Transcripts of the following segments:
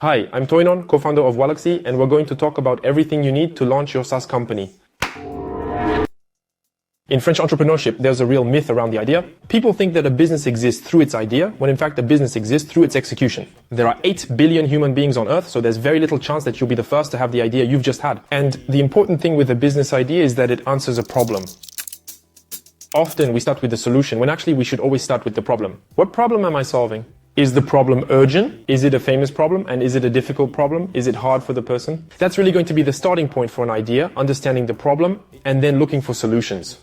Hi, I'm Toinon, co-founder of Waalaxy, and we're going to talk about everything you need to launch your SaaS company. In French entrepreneurship, there's a real myth around the idea. People think that a business exists through its idea, when in fact a business exists through its execution. There are 8 billion human beings on Earth, so there's very little chance that you'll be the first to have the idea you've just had. And the important thing with a business idea is that it answers a problem. Often we start with the solution, when actually we should always start with the problem. What problem am I solving? Is the problem urgent? Is it a famous problem? And is it a difficult problem? Is it hard for the person? That's really going to be the starting point for an idea, understanding the problem, and then looking for solutions.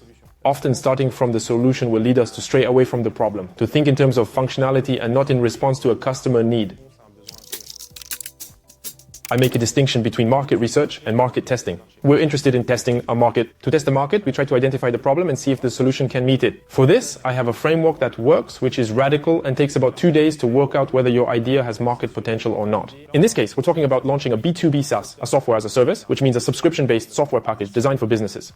Often starting from the solution will lead us to stray away from the problem, to think in terms of functionality and not in response to a customer need. I make a distinction between market research and market testing. We're interested in testing a market. To test the market, we try to identify the problem and see if the solution can meet it. For this, I have a framework that works, which is radical and takes about 2 days to work out whether your idea has market potential or not. In this case, we're talking about launching a B2B SaaS, a software as a service, which means a subscription-based software package designed for businesses.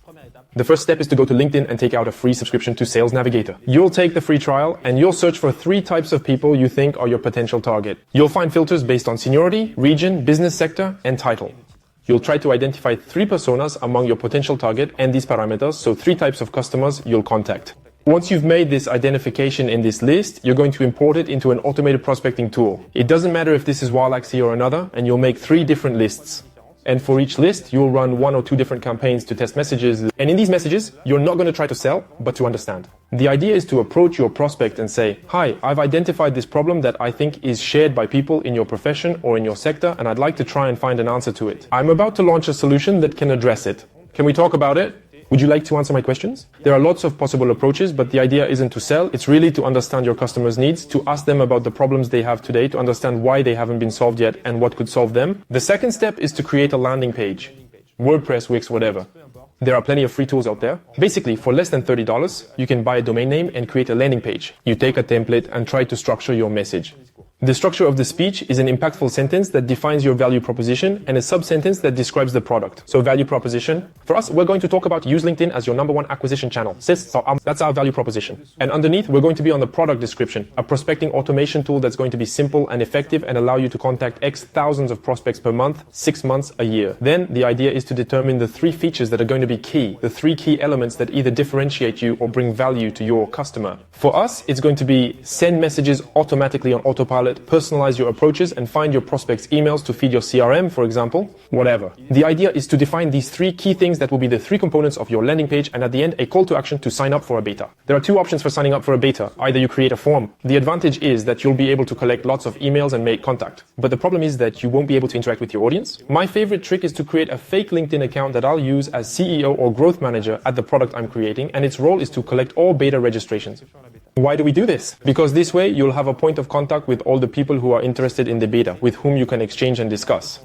The first step is to go to LinkedIn and take out a free subscription to Sales Navigator. You'll take the free trial and you'll search for 3 types of people you think are your potential target. You'll find filters based on seniority, region, business sector, and title. You'll try to identify 3 personas among your potential target and these parameters, so 3 types of customers you'll contact. Once you've made this identification in this list, you're going to import it into an automated prospecting tool. It doesn't matter if this is Waalaxy or another, and you'll make 3 different lists. And for each list, you'll run 1 or 2 different campaigns to test messages. And in these messages, you're not going to try to sell, but to understand. The idea is to approach your prospect and say, hi, I've identified this problem that I think is shared by people in your profession or in your sector, and I'd like to try and find an answer to it. I'm about to launch a solution that can address it. Can we talk about it? Would you like to answer my questions? There are lots of possible approaches, but the idea isn't to sell. It's really to understand your customers' needs, to ask them about the problems they have today, to understand why they haven't been solved yet and what could solve them. The second step is to create a landing page. WordPress, Wix, whatever. There are plenty of free tools out there. Basically, for less than $30, you can buy a domain name and create a landing page. You take a template and try to structure your message. The structure of the speech is an impactful sentence that defines your value proposition and a sub-sentence that describes the product. So value proposition. For us, we're going to talk about use LinkedIn as your #1 acquisition channel. That's our value proposition. And underneath, we're going to be on the product description, a prospecting automation tool that's going to be simple and effective and allow you to contact X thousands of prospects per month, 6 months, a year. Then the idea is to determine the 3 features that are going to be key, the 3 key elements that either differentiate you or bring value to your customer. For us, it's going to be send messages automatically on autopilot, personalize your approaches, and find your prospects' emails to feed your CRM, for example, whatever. The idea is to define these 3 key things that will be the 3 components of your landing page, and at the end, a call to action to sign up for a beta. There are 2 options for signing up for a beta. Either you create a form. The advantage is that you'll be able to collect lots of emails and make contact. But the problem is that you won't be able to interact with your audience. My favorite trick is to create a fake LinkedIn account that I'll use as CEO or growth manager at the product I'm creating, and its role is to collect all beta registrations. Why do we do this? Because this way you'll have a point of contact with all the people who are interested in the beta, with whom you can exchange and discuss.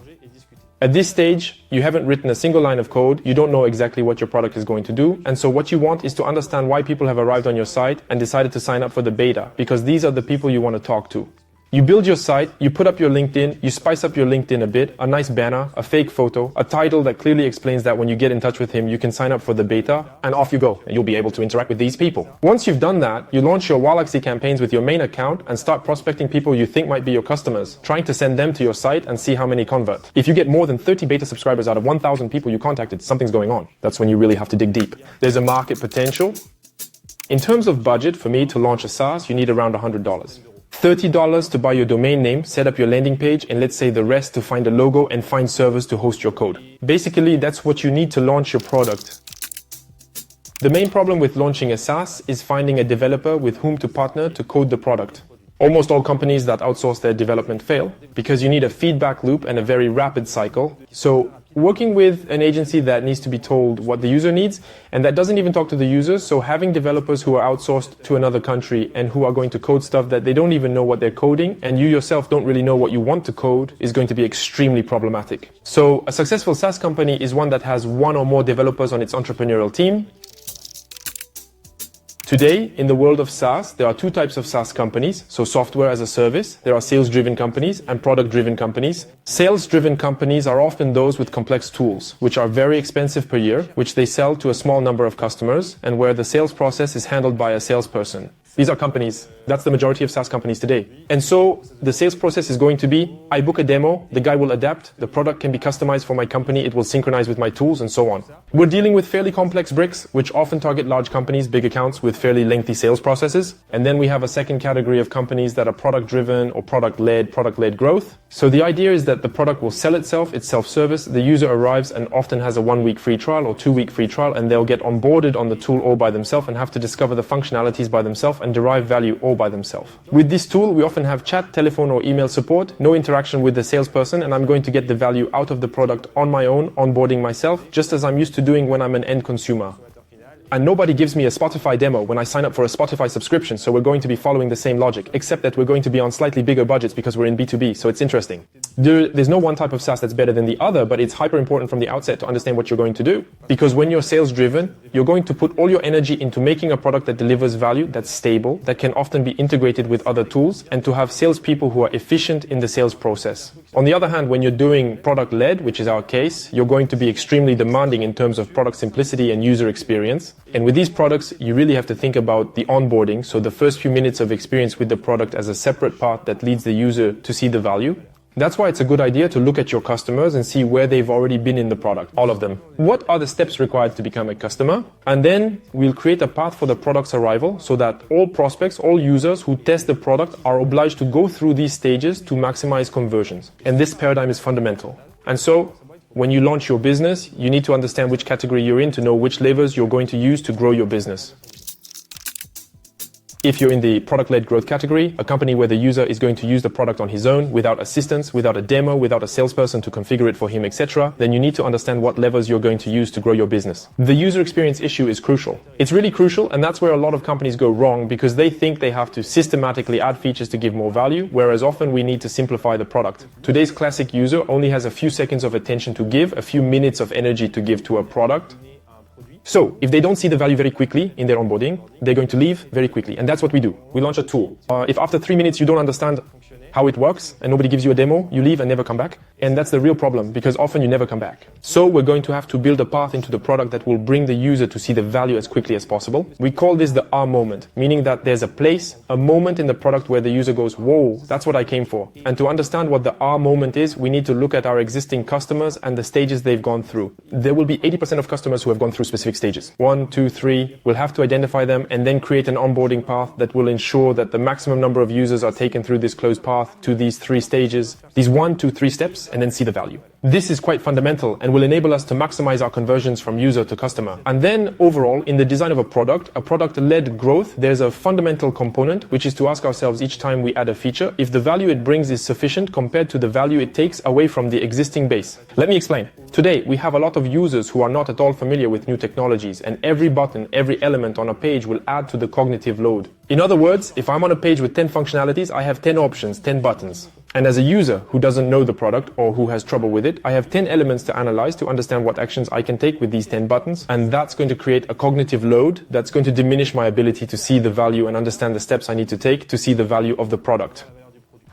At this stage, you haven't written a single line of code, you don't know exactly what your product is going to do, and so what you want is to understand why people have arrived on your site and decided to sign up for the beta, because these are the people you want to talk to. You build your site, you put up your LinkedIn, you spice up your LinkedIn a bit, a nice banner, a fake photo, a title that clearly explains that when you get in touch with him, you can sign up for the beta, and off you go, and you'll be able to interact with these people. Once you've done that, you launch your Waalaxy campaigns with your main account and start prospecting people you think might be your customers, trying to send them to your site and see how many convert. If you get more than 30 beta subscribers out of 1,000 people you contacted, something's going on. That's when you really have to dig deep. There's a market potential. In terms of budget, for me to launch a SaaS, you need around $100. $30 to buy your domain name, set up your landing page, and let's say the rest to find a logo and find servers to host your code. Basically, that's what you need to launch your product. The main problem with launching a SaaS is finding a developer with whom to partner to code the product. Almost all companies that outsource their development fail because you need a feedback loop and a very rapid cycle. So working with an agency that needs to be told what the user needs and that doesn't even talk to the users, so having developers who are outsourced to another country and who are going to code stuff that they don't even know what they're coding and you yourself don't really know what you want to code is going to be extremely problematic. So a successful SaaS company is one that has 1 or more developers on its entrepreneurial team. Today, in the world of SaaS, there are 2 types of SaaS companies. So software as a service, there are sales-driven companies and product-driven companies. Sales-driven companies are often those with complex tools, which are very expensive per year, which they sell to a small number of customers, and where the sales process is handled by a salesperson. These are companies. That's the majority of SaaS companies today. And so the sales process is going to be, I book a demo, the guy will adapt, the product can be customized for my company, it will synchronize with my tools, and so on. We're dealing with fairly complex bricks, which often target large companies, big accounts with fairly lengthy sales processes. And then we have a second category of companies that are product-driven or product-led growth. So the idea is that the product will sell itself, it's self-service, the user arrives and often has a 1-week free trial or 2-week free trial, and they'll get onboarded on the tool all by themselves and have to discover the functionalities by themselves and derive value all by themselves. With this tool, we often have chat, telephone or email support, no interaction with the salesperson, and I'm going to get the value out of the product on my own, onboarding myself, just as I'm used to doing when I'm an end consumer. And nobody gives me a Spotify demo when I sign up for a Spotify subscription, so we're going to be following the same logic, except that we're going to be on slightly bigger budgets because we're in B2B, so it's interesting. There's no one type of SaaS that's better than the other, but it's hyper important from the outset to understand what you're going to do. Because when you're sales driven, you're going to put all your energy into making a product that delivers value, that's stable, that can often be integrated with other tools, and to have salespeople who are efficient in the sales process. On the other hand, when you're doing product-led, which is our case, you're going to be extremely demanding in terms of product simplicity and user experience. And with these products, you really have to think about the onboarding, so the first few minutes of experience with the product as a separate part that leads the user to see the value. That's why it's a good idea to look at your customers and see where they've already been in the product, all of them. What are the steps required to become a customer? And then we'll create a path for the product's arrival so that all prospects, all users who test the product are obliged to go through these stages to maximize conversions. And this paradigm is fundamental. And so, when you launch your business, you need to understand which category you're in to know which levers you're going to use to grow your business. If you're in the product-led growth category, a company where the user is going to use the product on his own, without assistance, without a demo, without a salesperson to configure it for him, etc., then you need to understand what levers you're going to use to grow your business. The user experience issue is crucial. It's really crucial, and that's where a lot of companies go wrong because they think they have to systematically add features to give more value, whereas often we need to simplify the product. Today's classic user only has a few seconds of attention to give, a few minutes of energy to give to a product. So, if they don't see the value very quickly in their onboarding, they're going to leave very quickly. And that's what we do. We launch a tool. If after 3 minutes you don't understand how it works and nobody gives you a demo, you leave and never come back. And that's the real problem because often you never come back. So we're going to have to build a path into the product that will bring the user to see the value as quickly as possible. We call this the R moment, meaning that there's a place, a moment in the product where the user goes, whoa, that's what I came for. And to understand what the R moment is, we need to look at our existing customers and the stages they've gone through. There will be 80% of customers who have gone through specific stages. 1, 2, 3. We'll have to identify them and then create an onboarding path that will ensure that the maximum number of users are taken through this closed path to these 3 stages, these 1, 2, 3 steps, and then see the value. This is quite fundamental and will enable us to maximize our conversions from user to customer. And then overall, in the design of a product-led growth, there's a fundamental component, which is to ask ourselves each time we add a feature, if the value it brings is sufficient compared to the value it takes away from the existing base. Let me explain. Today, we have a lot of users who are not at all familiar with new technologies, and every button, every element on a page will add to the cognitive load. In other words, if I'm on a page with 10 functionalities, I have 10 options, 10 buttons. And as a user who doesn't know the product or who has trouble with it, I have 10 elements to analyze to understand what actions I can take with these 10 buttons. And that's going to create a cognitive load that's going to diminish my ability to see the value and understand the steps I need to take to see the value of the product.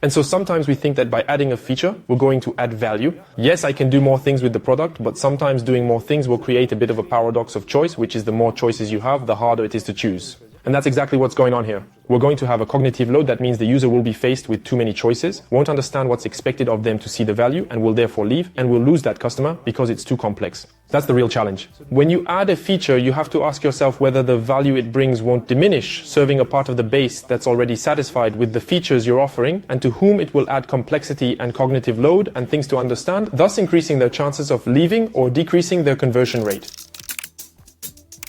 And so sometimes we think that by adding a feature, we're going to add value. Yes, I can do more things with the product, but sometimes doing more things will create a bit of a paradox of choice, which is the more choices you have, the harder it is to choose. And that's exactly what's going on here. We're going to have a cognitive load. That means the user will be faced with too many choices, won't understand what's expected of them to see the value, and will therefore leave, and will lose that customer because it's too complex. That's the real challenge. When you add a feature, you have to ask yourself whether the value it brings won't diminish, serving a part of the base that's already satisfied with the features you're offering, and to whom it will add complexity and cognitive load and things to understand, thus increasing their chances of leaving or decreasing their conversion rate.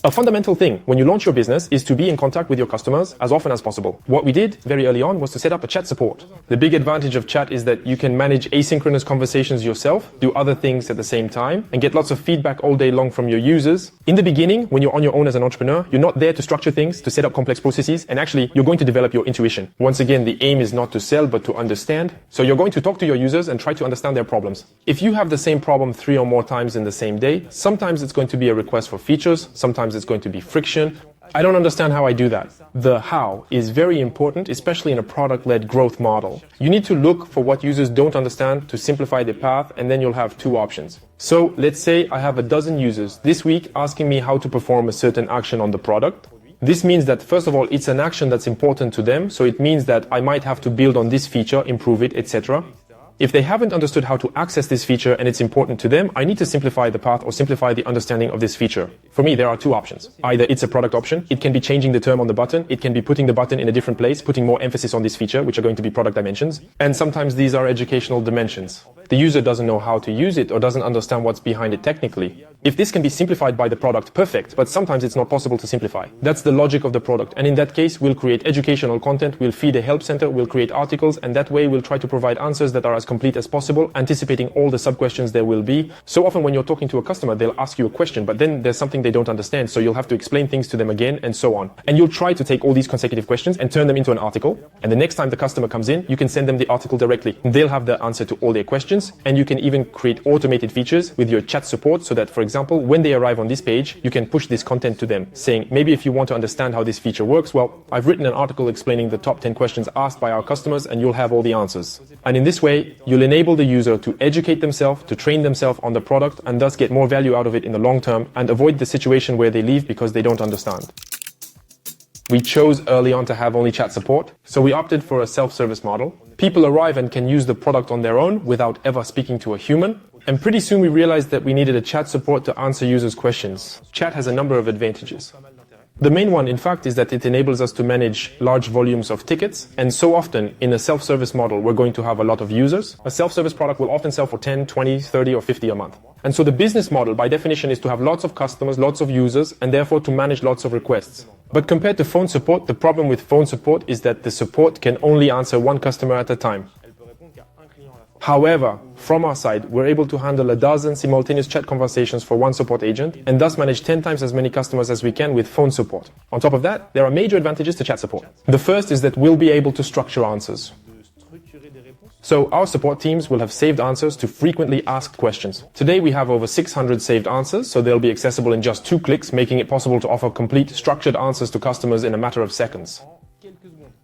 A fundamental thing when you launch your business is to be in contact with your customers as often as possible. What we did very early on was to set up a chat support. The big advantage of chat is that you can manage asynchronous conversations yourself, do other things at the same time, and get lots of feedback all day long from your users. In the beginning, when you're on your own as an entrepreneur, you're not there to structure things, to set up complex processes, and actually you're going to develop your intuition. Once again, the aim is not to sell, but to understand. So you're going to talk to your users and try to understand their problems. If you have the same problem 3 or more times in the same day, sometimes it's going to be a request for features, sometimes it's going to be friction. I don't understand how I do that. The how is very important, especially in a product-led growth model. You need to look for what users don't understand to simplify the path, and then you'll have 2 options. So let's say I have a dozen users this week asking me how to perform a certain action on the product. This means that, first of all, it's an action that's important to them. So it means that I might have to build on this feature, improve it, etc. If they haven't understood how to access this feature and it's important to them, I need to simplify the path or simplify the understanding of this feature. For me, there are two options. Either it's a product option, it can be changing the term on the button, it can be putting the button in a different place, putting more emphasis on this feature, which are going to be product dimensions. And sometimes these are educational dimensions. The user doesn't know how to use it or doesn't understand what's behind it technically. If this can be simplified by the product, perfect, but sometimes it's not possible to simplify. That's the logic of the product. And in that case, we'll create educational content, we'll feed a help center, we'll create articles, and that way we'll try to provide answers that are as complete as possible, anticipating all the sub-questions there will be. So often when you're talking to a customer, they'll ask you a question, but then there's something they don't understand, so you'll have to explain things to them again, and so on. And you'll try to take all these consecutive questions and turn them into an article, and the next time the customer comes in, you can send them the article directly. They'll have the answer to all their questions, and you can even create automated features with your chat support so that, for example, when they arrive on this page, you can push this content to them, saying, maybe if you want to understand how this feature works, well, I've written an article explaining the top 10 questions asked by our customers, and you'll have all the answers. And in this way, you'll enable the user to educate themselves, to train themselves on the product, and thus get more value out of it in the long term, and avoid the situation where they leave because they don't understand. We chose early on to have only chat support, so we opted for a self-service model. People arrive and can use the product on their own without ever speaking to a human. And pretty soon we realized that we needed a chat support to answer users' questions. Chat has a number of advantages. The main one, in fact, is that it enables us to manage large volumes of tickets. And so often in a self-service model, we're going to have a lot of users. A self-service product will often sell for 10, 20, 30 or 50 a month. And so the business model by definition is to have lots of customers, lots of users, and therefore to manage lots of requests. But compared to phone support, the problem with phone support is that the support can only answer one customer at a time. However, from our side, we're able to handle a dozen simultaneous chat conversations for one support agent and thus manage 10 times as many customers as we can with phone support. On top of that, there are major advantages to chat support. The first is that we'll be able to structure answers. So our support teams will have saved answers to frequently asked questions. Today we have over 600 saved answers, so they'll be accessible in just 2 clicks, making it possible to offer complete structured answers to customers in a matter of seconds.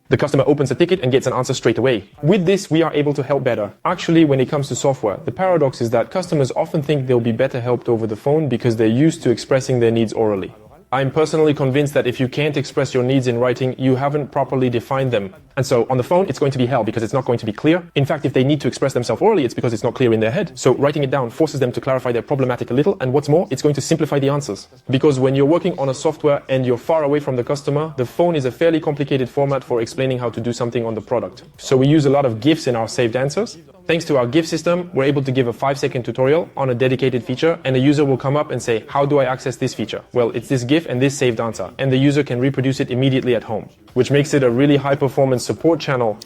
The customer opens a ticket and gets an answer straight away. With this, we are able to help better. Actually, when it comes to software, the paradox is that customers often think they'll be better helped over the phone because they're used to expressing their needs orally. I'm personally convinced that if you can't express your needs in writing, you haven't properly defined them. And so on the phone, it's going to be hell because it's not going to be clear. In fact, if they need to express themselves orally, it's because it's not clear in their head. So writing it down forces them to clarify their problematic a little. And what's more, it's going to simplify the answers. Because when you're working on a software and you're far away from the customer, the phone is a fairly complicated format for explaining how to do something on the product. So we use a lot of GIFs in our saved answers. Thanks to our GIF system, we're able to give a 5-second tutorial on a dedicated feature, and a user will come up and say, how do I access this feature? Well, it's this GIF and this saved answer, and the user can reproduce it immediately at home, which makes it a really high-performance support channel.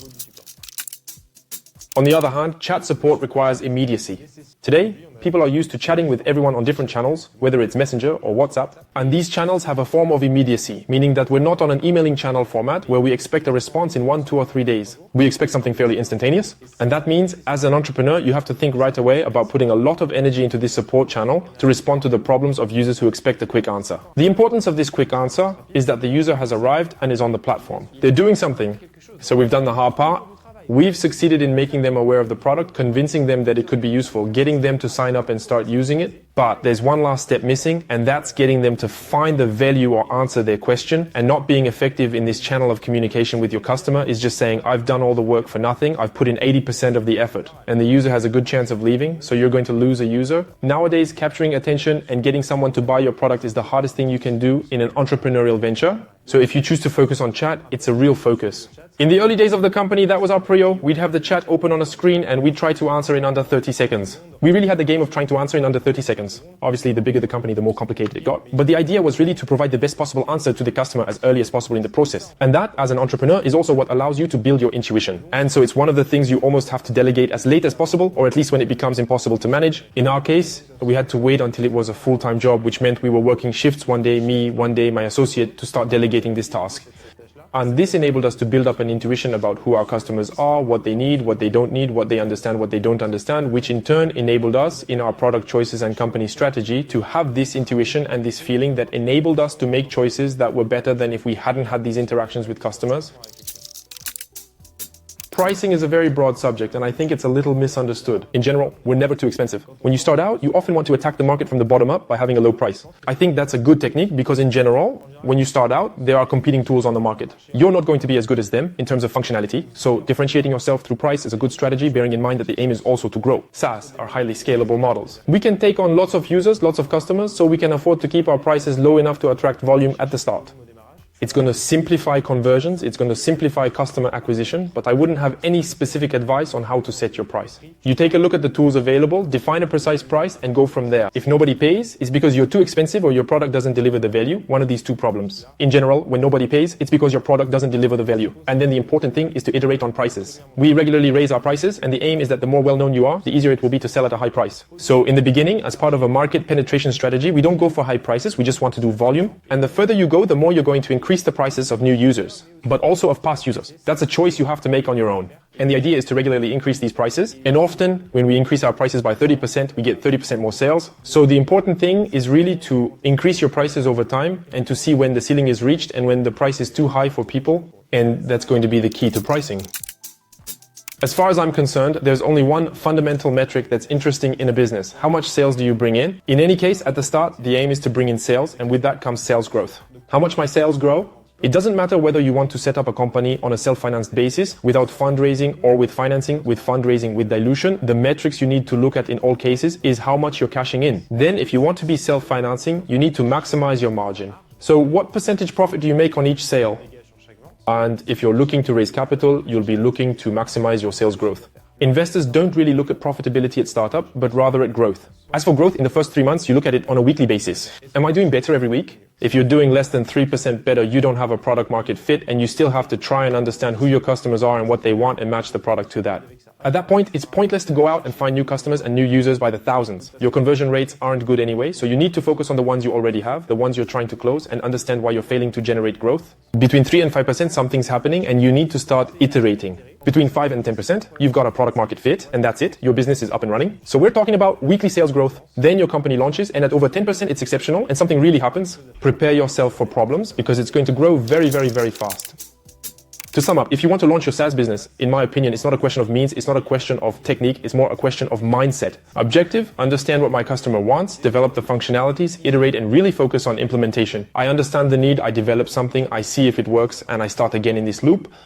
On the other hand, chat support requires immediacy. Today, people are used to chatting with everyone on different channels, whether it's Messenger or WhatsApp, and these channels have a form of immediacy, meaning that we're not on an emailing channel format where we expect a response in 1, 2 or 3 days. We expect something fairly instantaneous, and that means as an entrepreneur, you have to think right away about putting a lot of energy into this support channel to respond to the problems of users who expect a quick answer. The importance of this quick answer is that the user has arrived and is on the platform. They're doing something, so we've done the hard part. We've succeeded in making them aware of the product, convincing them that it could be useful, getting them to sign up and start using it. But there's one last step missing, and that's getting them to find the value or answer their question. And not being effective in this channel of communication with your customer is just saying, I've done all the work for nothing. I've put in 80% of the effort. And the user has a good chance of leaving, so you're going to lose a user. Nowadays, capturing attention and getting someone to buy your product is the hardest thing you can do in an entrepreneurial venture. So if you choose to focus on chat, it's a real focus. In the early days of the company, that was our prio. We'd have the chat open on a screen and we'd try to answer in under 30 seconds. We really had the game of trying to answer in under 30 seconds. Obviously, the bigger the company, the more complicated it got. But the idea was really to provide the best possible answer to the customer as early as possible in the process. And that, as an entrepreneur, is also what allows you to build your intuition. And so it's one of the things you almost have to delegate as late as possible, or at least when it becomes impossible to manage. In our case, we had to wait until it was a full-time job, which meant we were working shifts one day, me, one day, my associate, to start delegating this task. And this enabled us to build up an intuition about who our customers are, what they need, what they don't need, what they understand, what they don't understand, which in turn enabled us in our product choices and company strategy to have this intuition and this feeling that enabled us to make choices that were better than if we hadn't had these interactions with customers. Pricing is a very broad subject, and I think it's a little misunderstood. In general, we're never too expensive. When you start out, you often want to attack the market from the bottom up by having a low price. I think that's a good technique because in general, when you start out, there are competing tools on the market. You're not going to be as good as them in terms of functionality, so differentiating yourself through price is a good strategy, bearing in mind that the aim is also to grow. SaaS are highly scalable models. We can take on lots of users, lots of customers, so we can afford to keep our prices low enough to attract volume at the start. It's going to simplify conversions, it's going to simplify customer acquisition, but I wouldn't have any specific advice on how to set your price. You take a look at the tools available, define a precise price, and go from there. If nobody pays, it's because you're too expensive or your product doesn't deliver the value, one of these two problems. In general, when nobody pays, it's because your product doesn't deliver the value. And then the important thing is to iterate on prices. We regularly raise our prices, and the aim is that the more well-known you are, the easier it will be to sell at a high price. So in the beginning, as part of a market penetration strategy, we don't go for high prices, we just want to do volume. And the further you go, the more you're going to increase the prices of new users, but also of past users. That's a choice you have to make on your own. And the idea is to regularly increase these prices. And often, when we increase our prices by 30%, we get 30% more sales. So the important thing is really to increase your prices over time and to see when the ceiling is reached and when the price is too high for people. And that's going to be the key to pricing. As far as I'm concerned, there's only one fundamental metric that's interesting in a business. How much sales do you bring in? In any case, at the start, the aim is to bring in sales, and with that comes sales growth. How much my sales grow? It doesn't matter whether you want to set up a company on a self-financed basis, without fundraising, or with financing, with fundraising, with dilution. The metrics you need to look at in all cases is how much you're cashing in. Then, if you want to be self-financing, you need to maximize your margin. So what percentage profit do you make on each sale? And if you're looking to raise capital, you'll be looking to maximize your sales growth. Investors don't really look at profitability at startup, but rather at growth. As for growth, in the first 3 months, you look at it on a weekly basis. Am I doing better every week? If you're doing less than 3% better, you don't have a product market fit, and you still have to try and understand who your customers are and what they want and match the product to that. At that point, it's pointless to go out and find new customers and new users by the thousands. Your conversion rates aren't good anyway, so you need to focus on the ones you already have, the ones you're trying to close, and understand why you're failing to generate growth. Between 3 and 5%, something's happening, and you need to start iterating. Between 5 and 10%, you've got a product market fit, and that's it. Your business is up and running. So we're talking about weekly sales growth. Then your company launches, and at over 10%, it's exceptional, and something really happens. Prepare yourself for problems, because it's going to grow very, very, very fast. To sum up, if you want to launch your SaaS business, in my opinion, it's not a question of means, it's not a question of technique, it's more a question of mindset. Objective, understand what my customer wants, develop the functionalities, iterate, and really focus on implementation. I understand the need, I develop something, I see if it works, and I start again in this loop.